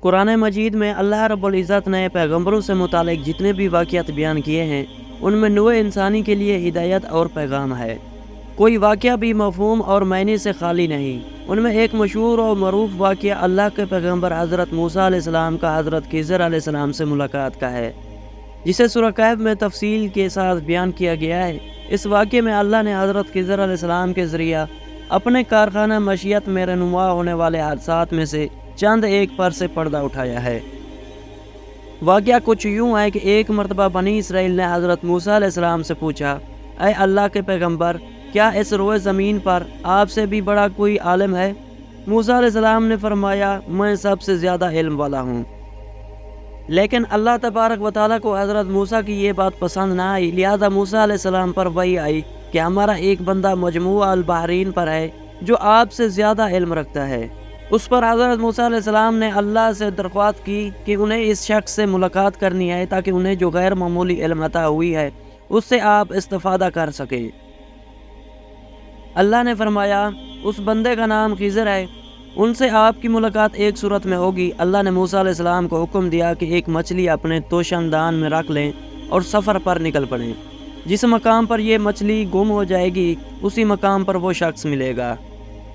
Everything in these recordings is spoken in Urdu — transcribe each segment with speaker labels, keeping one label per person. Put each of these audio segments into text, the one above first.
Speaker 1: قرآن مجید میں اللہ رب العزت نے پیغمبروں سے متعلق جتنے بھی واقعات بیان کیے ہیں ان میں نوع انسانی کے لیے ہدایت اور پیغام ہے۔ کوئی واقعہ بھی مفہوم اور معنی سے خالی نہیں۔ ان میں ایک مشہور اور معروف واقعہ اللہ کے پیغمبر حضرت موسیٰ علیہ السلام کا حضرت خضر علیہ السلام سے ملاقات کا ہے، جسے سورہ کہف میں تفصیل کے ساتھ بیان کیا گیا ہے۔ اس واقعے میں اللہ نے حضرت خضر علیہ السلام کے ذریعہ اپنے کارخانہ مشیت میں رونما ہونے والے حادثات میں سے چند ایک پر سے پردہ اٹھایا ہے۔ واقعہ کچھ یوں ہے کہ ایک مرتبہ بنی اسرائیل نے حضرت موسیٰ علیہ السلام سے پوچھا، اے اللہ کے پیغمبر، کیا اس روئے زمین پر آپ سے بھی بڑا کوئی عالم ہے؟ موسیٰ علیہ السلام نے فرمایا، میں سب سے زیادہ علم والا ہوں۔ لیکن اللہ تبارک و تعالیٰ کو حضرت موسیٰ کی یہ بات پسند نہ آئی، لہذا موسیٰ علیہ السلام پر وحی آئی کہ ہمارا ایک بندہ مجموعہ البحرین پر ہے جو آپ سے زیادہ علم رکھتا ہے۔ اس پر حضرت موسیٰ علیہ السلام نے اللہ سے درخواست کی کہ انہیں اس شخص سے ملاقات کرنی ہے تاکہ انہیں جو غیر معمولی علم عطا ہوئی ہے اس سے آپ استفادہ کر سکیں۔ اللہ نے فرمایا، اس بندے کا نام خضر ہے، ان سے آپ کی ملاقات ایک صورت میں ہوگی۔ اللہ نے موسیٰ علیہ السلام کو حکم دیا کہ ایک مچھلی اپنے توشن دان میں رکھ لیں اور سفر پر نکل پڑیں۔ جس مقام پر یہ مچھلی گم ہو جائے گی اسی مقام پر وہ شخص ملے گا۔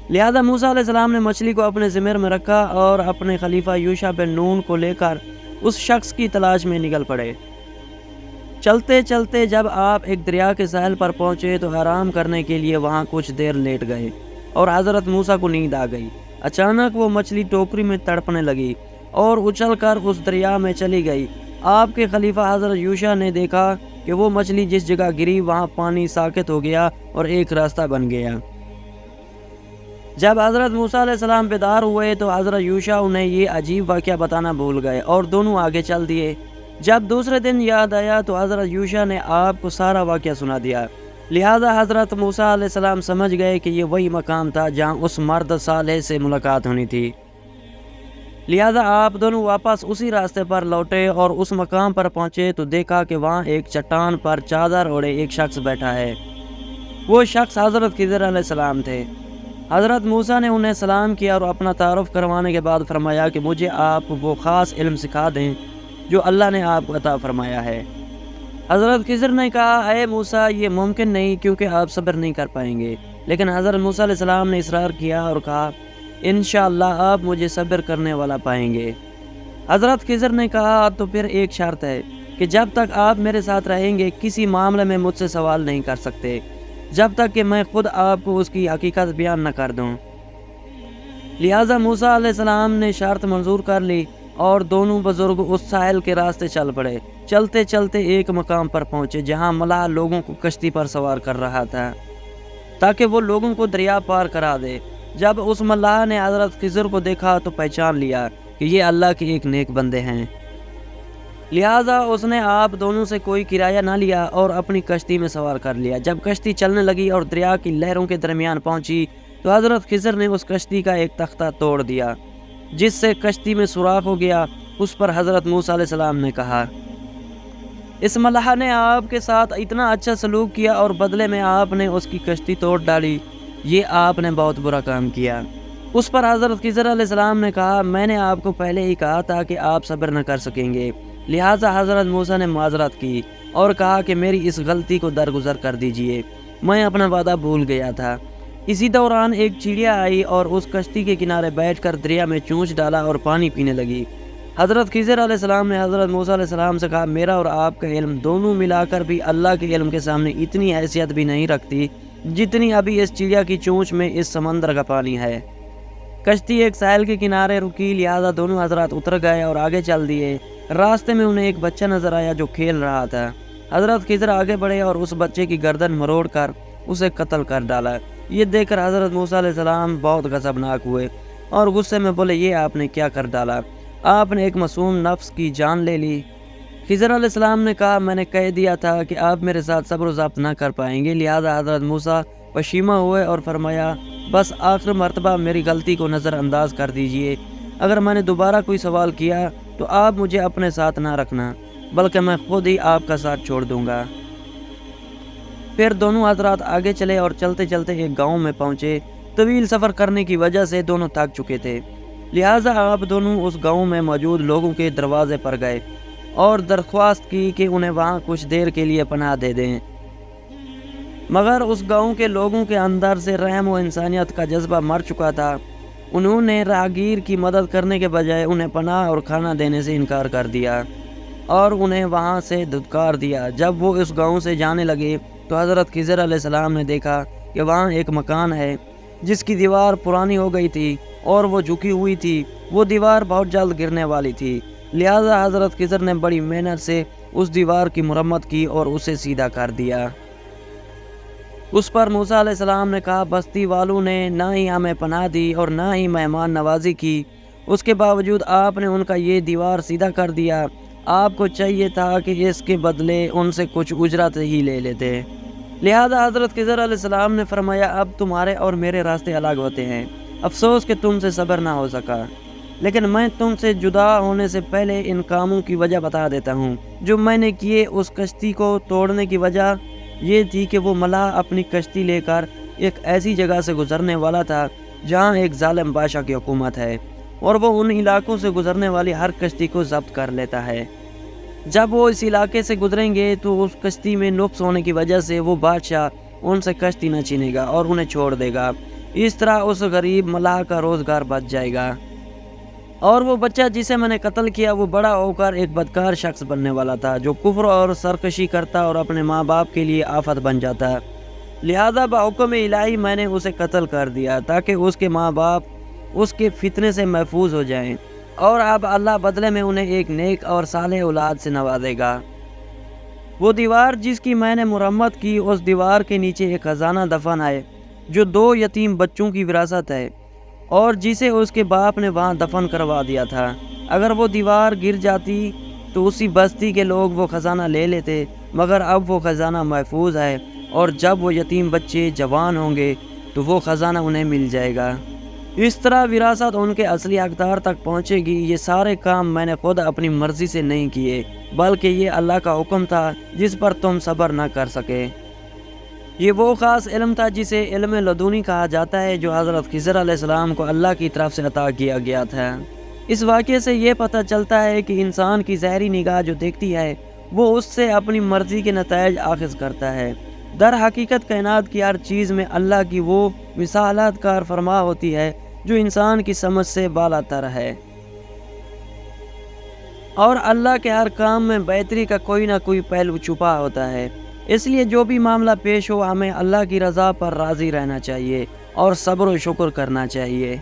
Speaker 1: لہذا موسیٰ علیہ السلام نے مچھلی کو اپنے ضمیر میں رکھا اور اپنے خلیفہ یوشع بن نون کو لے کر اس شخص کی تلاش میں نکل پڑے۔ چلتے چلتے جب آپ ایک دریا کے ساحل پر پہنچے تو آرام کرنے کے لیے وہاں کچھ دیر لیٹ گئے اور حضرت موسیٰ کو نیند آ گئی۔ اچانک وہ مچھلی ٹوکری میں تڑپنے لگی اور اچھل کر اس دریا میں چلی گئی۔ آپ کے خلیفہ حضرت یوشع نے دیکھا کہ وہ مچھلی جس جگہ گری وہاں پانی ساکت ہو گیا اور ایک راستہ بن گیا۔ جب حضرت موسیٰ علیہ السلام بیدار ہوئے تو حضرت یوشع انہیں یہ عجیب واقعہ بتانا بھول گئے اور دونوں آگے چل دیے۔ جب دوسرے دن یاد آیا تو حضرت یوشع نے آپ کو سارا واقعہ سنا دیا۔ لہذا حضرت موسیٰ علیہ السلام سمجھ گئے کہ یہ وہی مقام تھا جہاں اس مرد صالح سے ملاقات ہونی تھی۔ لہذا آپ دونوں واپس اسی راستے پر لوٹے اور اس مقام پر پہنچے تو دیکھا کہ وہاں ایک چٹان پر چادر اوڑھے ایک شخص بیٹھا ہے۔ وہ شخص حضرت خضر علیہ السلام تھے۔ حضرت موسیٰ نے انہیں سلام کیا اور اپنا تعارف کروانے کے بعد فرمایا کہ مجھے آپ وہ خاص علم سکھا دیں جو اللہ نے آپ کو عطا فرمایا ہے۔ حضرت خضر نے کہا، اے موسیٰ، یہ ممکن نہیں کیونکہ آپ صبر نہیں کر پائیں گے۔ لیکن حضرت موسیٰ علیہ السلام نے اصرار کیا اور کہا، انشاءاللہ آپ مجھے صبر کرنے والا پائیں گے۔ حضرت خضر نے کہا، تو پھر ایک شرط ہے کہ جب تک آپ میرے ساتھ رہیں گے کسی معاملے میں مجھ سے سوال نہیں کر سکتے جب تک کہ میں خود آپ کو اس کی حقیقت بیان نہ کر دوں۔ لہذا موسیٰ علیہ السلام نے شرط منظور کر لی اور دونوں بزرگ اس ساحل کے راستے چل پڑے۔ چلتے چلتے ایک مقام پر پہنچے جہاں ملاح لوگوں کو کشتی پر سوار کر رہا تھا تاکہ وہ لوگوں کو دریا پار کرا دے۔ جب اس ملاح نے حضرت خضر کو دیکھا تو پہچان لیا کہ یہ اللہ کے ایک نیک بندے ہیں، لہذا اس نے آپ دونوں سے کوئی کرایہ نہ لیا اور اپنی کشتی میں سوار کر لیا۔ جب کشتی چلنے لگی اور دریا کی لہروں کے درمیان پہنچی تو حضرت خضر نے اس کشتی کا ایک تختہ توڑ دیا جس سے کشتی میں سوراخ ہو گیا۔ اس پر حضرت موسیٰ علیہ السلام نے کہا، اس ملاح نے آپ کے ساتھ اتنا اچھا سلوک کیا اور بدلے میں آپ نے اس کی کشتی توڑ ڈالی، یہ آپ نے بہت برا کام کیا۔ اس پر حضرت خضر علیہ السلام نے کہا، میں نے آپ کو پہلے ہی کہا تھا کہ آپ صبر نہ کر سکیں گے۔ لہٰذا حضرت موسیٰ نے معذرت کی اور کہا کہ میری اس غلطی کو درگزر کر دیجئے، میں اپنا وعدہ بھول گیا تھا۔ اسی دوران ایک چڑیا آئی اور اس کشتی کے کنارے بیٹھ کر دریا میں چونچ ڈالا اور پانی پینے لگی۔ حضرت خضر علیہ السلام نے حضرت موسیٰ علیہ السلام سے کہا، میرا اور آپ کا علم دونوں ملا کر بھی اللہ کے علم کے سامنے اتنی حیثیت بھی نہیں رکھتی جتنی ابھی اس چڑیا کی چونچ میں اس سمندر کا پانی ہے۔ کشتی ایک ساحل کے کنارے رکی، لہذا دونوں حضرات اتر گئے اور آگے چل دیے۔ راستے میں انہیں ایک بچہ نظر آیا جو کھیل رہا تھا۔ حضرت خضر آگے بڑھے اور اس بچے کی گردن مروڑ کر اسے قتل کر ڈالا۔ یہ دیکھ کر حضرت موسیٰ علیہ السلام بہت غضبناک ہوئے اور غصے میں بولے، یہ آپ نے کیا کر ڈالا؟ آپ نے ایک معصوم نفس کی جان لے لی۔ خضر علیہ السلام نے کہا، میں نے کہہ دیا تھا کہ آپ میرے ساتھ صبر و ضبط نہ کر پائیں گے۔ لہذا حضرت موسیٰ پشیمہ ہوئے اور فرمایا، بس آخر مرتبہ میری غلطی کو نظر انداز کر دیجئے۔ اگر میں نے دوبارہ کوئی سوال کیا تو آپ مجھے اپنے ساتھ نہ رکھنا، بلکہ میں خود ہی آپ کا ساتھ چھوڑ دوں گا۔ پھر دونوں حضرات آگے چلے اور چلتے چلتے ایک گاؤں میں پہنچے۔ طویل سفر کرنے کی وجہ سے دونوں تھک چکے تھے۔ لہٰذا آپ دونوں اس گاؤں میں موجود لوگوں کے دروازے پر گئے اور درخواست کی کہ انہیں وہاں کچھ دیر کے لیے پناہ دے دیں، مگر اس گاؤں کے لوگوں کے اندر سے رحم و انسانیت کا جذبہ مر چکا تھا۔ انہوں نے راہگیر کی مدد کرنے کے بجائے انہیں پناہ اور کھانا دینے سے انکار کر دیا اور انہیں وہاں سے دھتکار دیا۔ جب وہ اس گاؤں سے جانے لگے تو حضرت خضر علیہ السلام نے دیکھا کہ وہاں ایک مکان ہے جس کی دیوار پرانی ہو گئی تھی اور وہ جھکی ہوئی تھی۔ وہ دیوار بہت جلد گرنے والی تھی، لہٰذا حضرت خضر نے بڑی محنت سے اس دیوار کی مرمت کی اور اسے سیدھا کر دیا۔ اس پر موسیٰ علیہ السلام نے کہا، بستی والوں نے نہ ہی ہمیں پناہ دی اور نہ ہی مہمان نوازی کی، اس کے باوجود آپ نے ان کا یہ دیوار سیدھا کر دیا۔ آپ کو چاہیے تھا کہ اس کے بدلے ان سے کچھ اجرت ہی لے لیتے۔ لہذا حضرت خضر علیہ السلام نے فرمایا، اب تمہارے اور میرے راستے الگ ہوتے ہیں، افسوس کہ تم سے صبر نہ ہو سکا، لیکن میں تم سے جدا ہونے سے پہلے ان کاموں کی وجہ بتا دیتا ہوں جو میں نے کیے۔ اس کشتی کو توڑنے کی وجہ یہ تھی کہ وہ ملاح اپنی کشتی لے کر ایک ایسی جگہ سے گزرنے والا تھا جہاں ایک ظالم بادشاہ کی حکومت ہے، اور وہ ان علاقوں سے گزرنے والی ہر کشتی کو ضبط کر لیتا ہے۔ جب وہ اس علاقے سے گزریں گے تو اس کشتی میں نقص ہونے کی وجہ سے وہ بادشاہ ان سے کشتی نہ چھینے گا اور انہیں چھوڑ دے گا۔ اس طرح اس غریب ملاح کا روزگار بچ جائے گا، اور وہ بچہ جسے میں نے قتل کیا وہ بڑا ہو کر ایک بدکار شخص بننے والا تھا جو کفر اور سرکشی کرتا اور اپنے ماں باپ کے لیے آفت بن جاتا۔ لہذا بحکم الہی میں نے اسے قتل کر دیا تاکہ اس کے ماں باپ اس کے فتنے سے محفوظ ہو جائیں، اور اب اللہ بدلے میں انہیں ایک نیک اور صالح اولاد سے نوازے گا۔ وہ دیوار جس کی میں نے مرمت کی، اس دیوار کے نیچے ایک خزانہ دفن ہے جو 2 یتیم بچوں کی وراثت ہے اور جسے اس کے باپ نے وہاں دفن کروا دیا تھا۔ اگر وہ دیوار گر جاتی تو اسی بستی کے لوگ وہ خزانہ لے لیتے، مگر اب وہ خزانہ محفوظ ہے، اور جب وہ یتیم بچے جوان ہوں گے تو وہ خزانہ انہیں مل جائے گا۔ اس طرح وراثت ان کے اصلی حقدار تک پہنچے گی۔ یہ سارے کام میں نے خود اپنی مرضی سے نہیں کیے، بلکہ یہ اللہ کا حکم تھا جس پر تم صبر نہ کر سکے۔ یہ وہ خاص علم تھا جسے علم لدنی کہا جاتا ہے جو حضرت خضر علیہ السلام کو اللہ کی طرف سے عطا کیا گیا تھا۔ اس واقعے سے یہ پتہ چلتا ہے کہ انسان کی ظاہری نگاہ جو دیکھتی ہے وہ اس سے اپنی مرضی کے نتائج آخذ کرتا ہے۔ در حقیقت کائنات کی ہر چیز میں اللہ کی وہ مثالات کار فرما ہوتی ہے جو انسان کی سمجھ سے بالا تر ہے، اور اللہ کے ہر کام میں بہتری کا کوئی نہ کوئی پہلو چھپا ہوتا ہے۔ اس لیے جو بھی معاملہ پیش ہو ہمیں اللہ کی رضا پر راضی رہنا چاہیے اور صبر و شکر کرنا چاہیے۔